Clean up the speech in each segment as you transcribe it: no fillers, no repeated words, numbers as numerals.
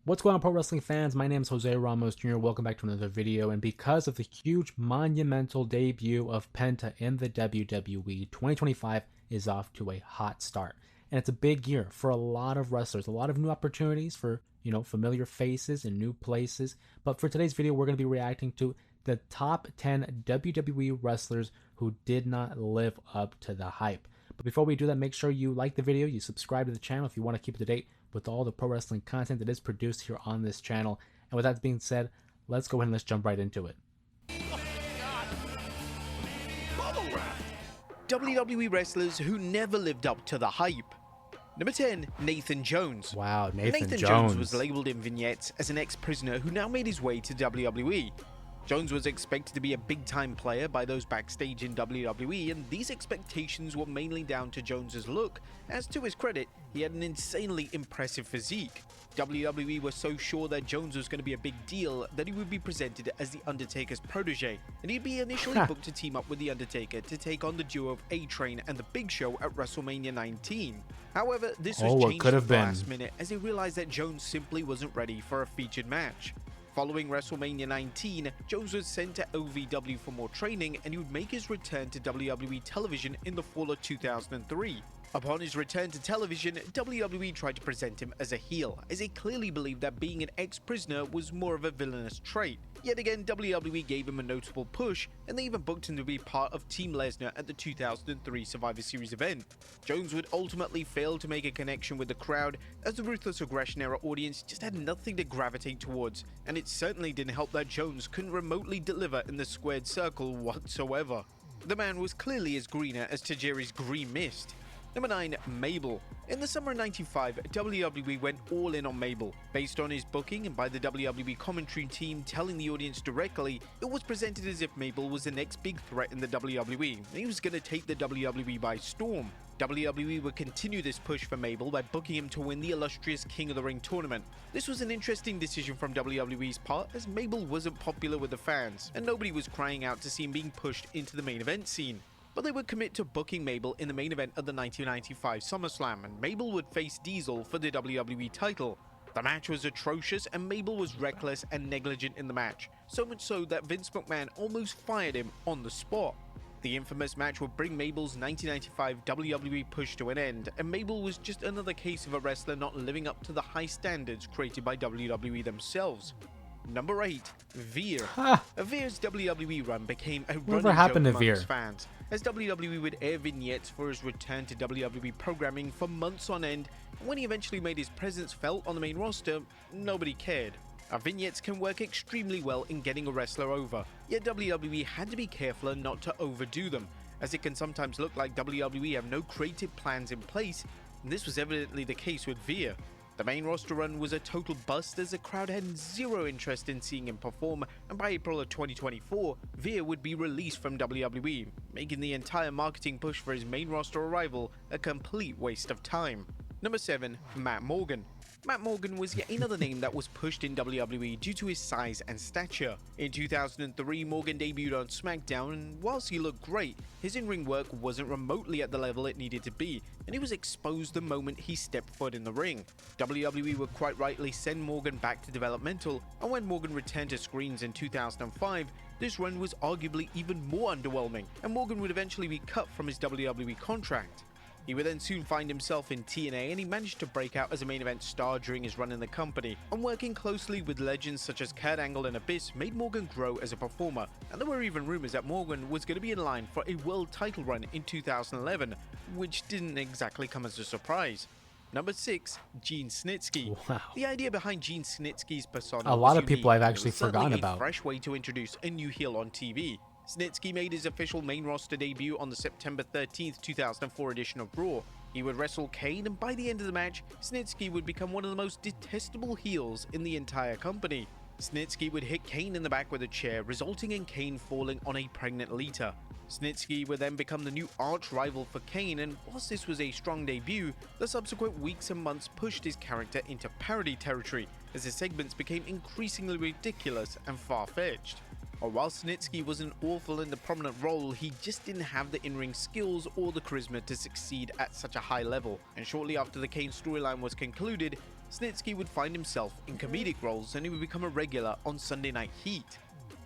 What's going on, pro wrestling fans? My name is Jose Ramos Jr. Welcome back to another video. And because of the huge monumental debut of Penta in the WWE, 2025 is off to a hot start. And it's a big year for a lot of wrestlers, a lot of new opportunities for, familiar faces and new places. But for today's video, we're going to be reacting to the top 10 WWE wrestlers who did not live up to the hype. But before we do that, make sure you like the video, you subscribe to the channel if you want to keep up to date with all the pro wrestling content that is produced here on this channel. And with that being said, let's go ahead and let's jump right into it. WWE wrestlers who never lived up to the hype. Number 10, Nathan Jones. Wow, Nathan Jones was labeled in vignettes as an ex-prisoner who now made his way to WWE. Jones was expected to be a big-time player by those backstage in WWE, and these expectations were mainly down to Jones's look, as to his credit, he had an insanely impressive physique. WWE were so sure that Jones was going to be a big deal that he would be presented as The Undertaker's protege, and he'd be initially booked to team up with The Undertaker to take on the duo of A-Train and The Big Show at WrestleMania 19. However, this was changed at the last minute as they realized that Jones simply wasn't ready for a featured match. Following WrestleMania 19, Jones was sent to OVW for more training, and he would make his return to WWE television in the fall of 2003. Upon his return to television, WWE tried to present him as a heel, as they clearly believed that being an ex-prisoner was more of a villainous trait. Yet again, WWE gave him a notable push, and they even booked him to be part of Team Lesnar at the 2003 Survivor Series event. Jones would ultimately fail to make a connection with the crowd, as the Ruthless Aggression era audience just had nothing to gravitate towards, and it certainly didn't help that Jones couldn't remotely deliver in the squared circle whatsoever. The man was clearly as greener as Tajiri's green mist. Number 9, Mabel. In the summer of '95, WWE went all in on Mabel. Based on his booking and by the WWE commentary team telling the audience directly, it was presented as if Mabel was the next big threat in the WWE, and he was going to take the WWE by storm. WWE would continue this push for Mabel by booking him to win the illustrious King of the Ring tournament. This was an interesting decision from WWE's part, as Mabel wasn't popular with the fans, and nobody was crying out to see him being pushed into the main event scene. But they would commit to booking Mabel in the main event of the 1995 SummerSlam, and Mabel would face Diesel for the WWE title. The match was atrocious, and Mabel was reckless and negligent in the match, so much so that Vince McMahon almost fired him on the spot. The infamous match would bring Mabel's 1995 WWE push to an end, and Mabel was just another case of a wrestler not living up to the high standards created by WWE themselves. Number 8, Veer. Veer's WWE run became a running joke amongst fans, as WWE would air vignettes for his return to WWE programming for months on end, and when he eventually made his presence felt on the main roster, nobody cared. Vignettes can work extremely well in getting a wrestler over, yet WWE had to be careful not to overdo them, as it can sometimes look like WWE have no creative plans in place, and this was evidently the case with Veer. The main roster run was a total bust, as the crowd had zero interest in seeing him perform, and by April of 2024, Veer would be released from WWE, making the entire marketing push for his main roster arrival a complete waste of time. Number 7, Matt Morgan. Matt Morgan was yet another name that was pushed in WWE due to his size and stature. In 2003, Morgan debuted on SmackDown, and whilst he looked great, his in-ring work wasn't remotely at the level it needed to be, and he was exposed the moment he stepped foot in the ring. WWE would quite rightly send Morgan back to developmental, and when Morgan returned to screens in 2005, this run was arguably even more underwhelming, and Morgan would eventually be cut from his WWE contract. He would then soon find himself in TNA, and he managed to break out as a main event star during his run in the company, and working closely with legends such as Kurt Angle and Abyss made Morgan grow as a performer, and there were even rumors that Morgan was going to be in line for a world title run in 2011, which didn't exactly come as a surprise. Number 6, Gene Snitsky. Wow. The idea behind Gene Snitsky's persona A lot was of people unique, I've actually and it was forgotten certainly about. a fresh way to introduce a new heel on TV. Snitsky made his official main roster debut on the September 13th, 2004 edition of Raw. He would wrestle Kane, and by the end of the match, Snitsky would become one of the most detestable heels in the entire company. Snitsky would hit Kane in the back with a chair, resulting in Kane falling on a pregnant Lita. Snitsky would then become the new arch rival for Kane, and whilst this was a strong debut, the subsequent weeks and months pushed his character into parody territory, as his segments became increasingly ridiculous and far-fetched. While Snitsky wasn't awful in the prominent role, he just didn't have the in-ring skills or the charisma to succeed at such a high level, and shortly after the Kane storyline was concluded, Snitsky would find himself in comedic roles and he would become a regular on Sunday Night Heat.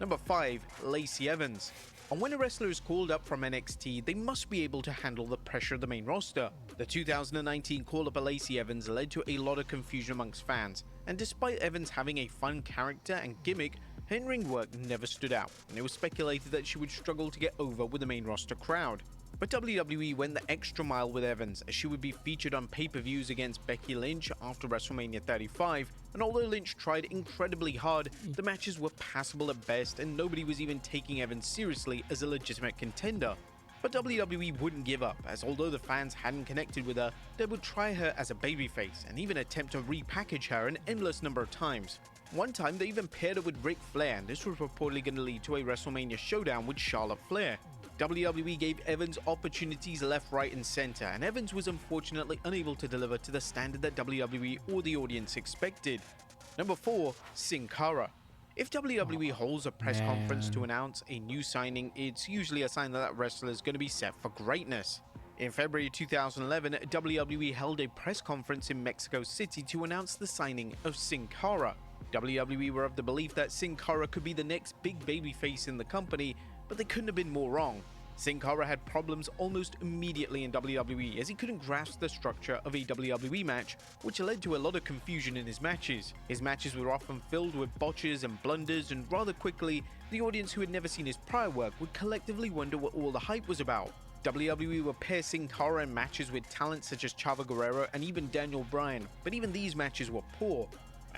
Number 5. Lacey Evans. And when a wrestler is called up from NXT, they must be able to handle the pressure of the main roster. The 2019 call-up of Lacey Evans led to a lot of confusion amongst fans, and despite Evans having a fun character and gimmick, her in-ring work never stood out, and it was speculated that she would struggle to get over with the main roster crowd. But WWE went the extra mile with Evans, as she would be featured on pay-per-views against Becky Lynch after WrestleMania 35, and although Lynch tried incredibly hard, the matches were passable at best and nobody was even taking Evans seriously as a legitimate contender. But WWE wouldn't give up, as although the fans hadn't connected with her, they would try her as a babyface and even attempt to repackage her an endless number of times. One time they even paired her with Ric Flair, and this was reportedly going to lead to a WrestleMania showdown with Charlotte Flair. WWE gave Evans opportunities left, right and center, and Evans was unfortunately unable to deliver to the standard that WWE or the audience expected. Number 4. Cara. If WWE holds a press conference to announce a new signing, it's usually a sign that that wrestler is going to be set for greatness. In February 2011, WWE held a press conference in Mexico City to announce the signing of Cara. WWE were of the belief that Cara could be the next big babyface in the company, but they couldn't have been more wrong. Cara had problems almost immediately in WWE, as he couldn't grasp the structure of a WWE match, which led to a lot of confusion in his matches. His matches were often filled with botches and blunders, and rather quickly, the audience who had never seen his prior work would collectively wonder what all the hype was about. WWE were pair Cara in matches with talent such as Chavo Guerrero and even Daniel Bryan, but even these matches were poor.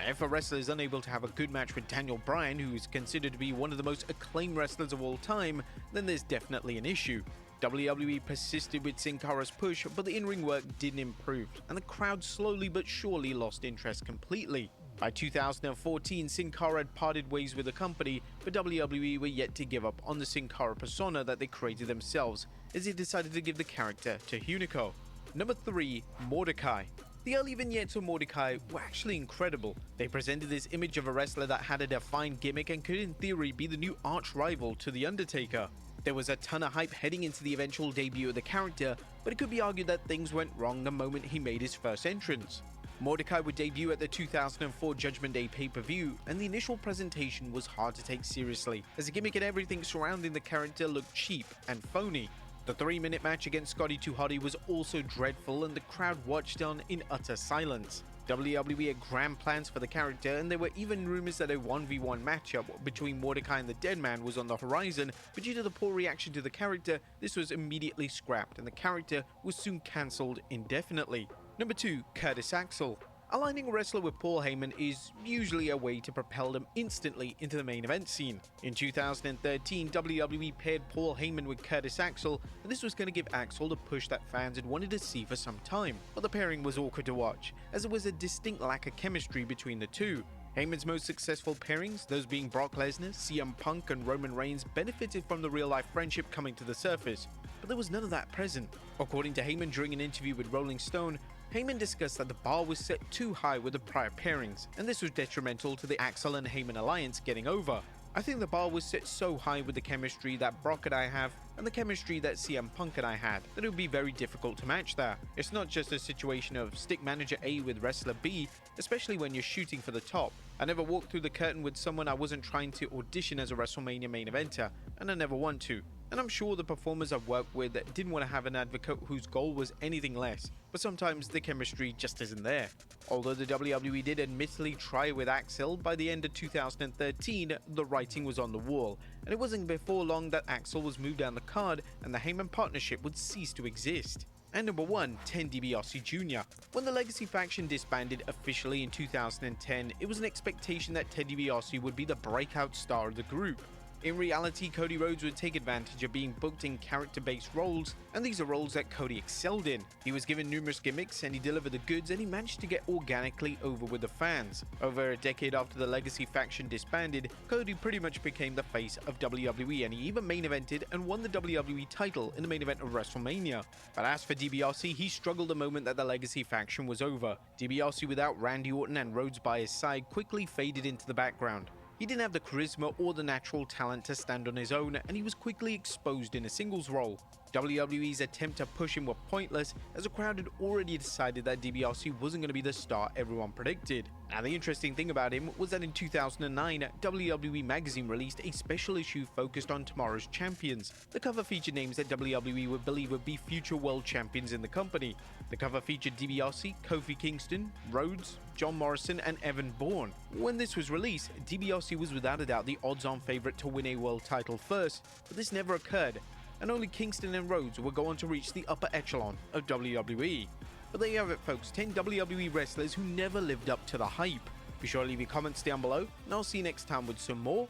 If a wrestler is unable to have a good match with Daniel Bryan, who is considered to be one of the most acclaimed wrestlers of all time, then there's definitely an issue. WWE persisted with Cara's push, but the in-ring work didn't improve, and the crowd slowly but surely lost interest completely. By 2014, Cara had parted ways with the company, but WWE were yet to give up on the Cara persona that they created themselves, as they decided to give the character to Hunico. Number 3. Mordecai. The early vignettes of Mordecai were actually incredible. They presented this image of a wrestler that had a defined gimmick and could in theory be the new arch rival to The Undertaker. There was a ton of hype heading into the eventual debut of the character, but it could be argued that things went wrong the moment he made his first entrance. Mordecai would debut at the 2004 Judgment Day pay-per-view, and the initial presentation was hard to take seriously, as the gimmick and everything surrounding the character looked cheap and phony. The 3-minute match against Scotty 2 Hotty was also dreadful, and the crowd watched on in utter silence. WWE had grand plans for the character, and there were even rumors that a 1v1 matchup between Mordecai and the Deadman was on the horizon, but due to the poor reaction to the character, this was immediately scrapped, and the character was soon cancelled indefinitely. Number 2. Curtis Axel. Aligning a wrestler with Paul Heyman is usually a way to propel them instantly into the main event scene. In 2013, WWE paired Paul Heyman with Curtis Axel, and this was going to give Axel the push that fans had wanted to see for some time. But the pairing was awkward to watch, as there was a distinct lack of chemistry between the two. Heyman's most successful pairings, those being Brock Lesnar, CM Punk and Roman Reigns, benefited from the real-life friendship coming to the surface, but there was none of that present. According to Heyman during an interview with Rolling Stone, Heyman discussed that the bar was set too high with the prior pairings, and this was detrimental to the Axel and Heyman alliance getting over. I think the bar was set so high with the chemistry that Brock and I have, and the chemistry that CM Punk and I had, that it would be very difficult to match that. It's not just a situation of stick manager A with wrestler B, especially when you're shooting for the top. I never walked through the curtain with someone I wasn't trying to audition as a WrestleMania main eventer, and I never want to. And I'm sure the performers I've worked with didn't want to have an advocate whose goal was anything less, but sometimes the chemistry just isn't there. Although the WWE did admittedly try with Axel, by the end of 2013, the writing was on the wall, and it wasn't before long that Axel was moved down the card and the Heyman partnership would cease to exist. And number 1, Ted DiBiase Jr. When the Legacy faction disbanded officially in 2010, it was an expectation that Ted DiBiase would be the breakout star of the group. In reality, Cody Rhodes would take advantage of being booked in character-based roles, and these are roles that Cody excelled in. He was given numerous gimmicks and he delivered the goods, and he managed to get organically over with the fans. Over a decade after the Legacy faction disbanded, Cody pretty much became the face of WWE, and he even main evented and won the WWE title in the main event of WrestleMania. But as for DiBiase, he struggled the moment that the Legacy faction was over. DiBiase, without Randy Orton and Rhodes by his side, quickly faded into the background. He didn't have the charisma or the natural talent to stand on his own, and he was quickly exposed in a singles role. WWE's attempt to push him were pointless, as the crowd had already decided that DiBiase wasn't going to be the star everyone predicted. Now, the interesting thing about him was that in 2009, WWE Magazine released a special issue focused on tomorrow's champions. The cover featured names that WWE would believe would be future world champions in the company. The cover featured DiBiase, Kofi Kingston, Rhodes, John Morrison, and Evan Bourne. When this was released, DiBiase was without a doubt the odds-on favorite to win a world title first, but this never occurred, and only Kingston and Rhodes would go on to reach the upper echelon of WWE. But there you have it, folks, 10 WWE wrestlers who never lived up to the hype. Be sure to leave your comments down below, and I'll see you next time with some more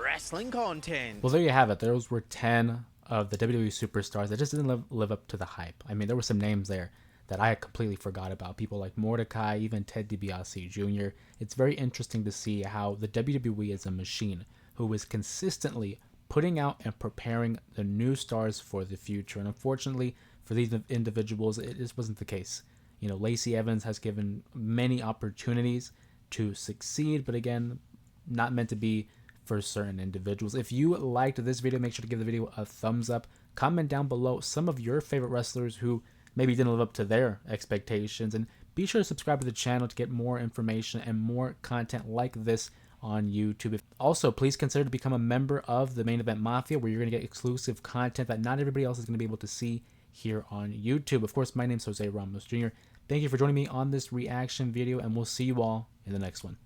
wrestling content. Well, there you have it. Those were 10 of the WWE superstars that just didn't live up to the hype. I mean, there were some names there that I had completely forgot about. People like Mordecai, even Ted DiBiase Jr. It's very interesting to see how the WWE is a machine who is consistently putting out and preparing the new stars for the future. And unfortunately, for these individuals, it just wasn't the case. You know, Lacey Evans has given many opportunities to succeed, but again, not meant to be for certain individuals. If you liked this video, make sure to give the video a thumbs up. Comment down below some of your favorite wrestlers who maybe didn't live up to their expectations, and be sure to subscribe to the channel to get more information and more content like this on YouTube. Also, please consider to become a member of the Main Event Mafia, where you're going to get exclusive content that not everybody else is going to be able to see here on YouTube. Of course, my name is Jose Ramos Jr. Thank you for joining me on this reaction video, and we'll see you all in the next one.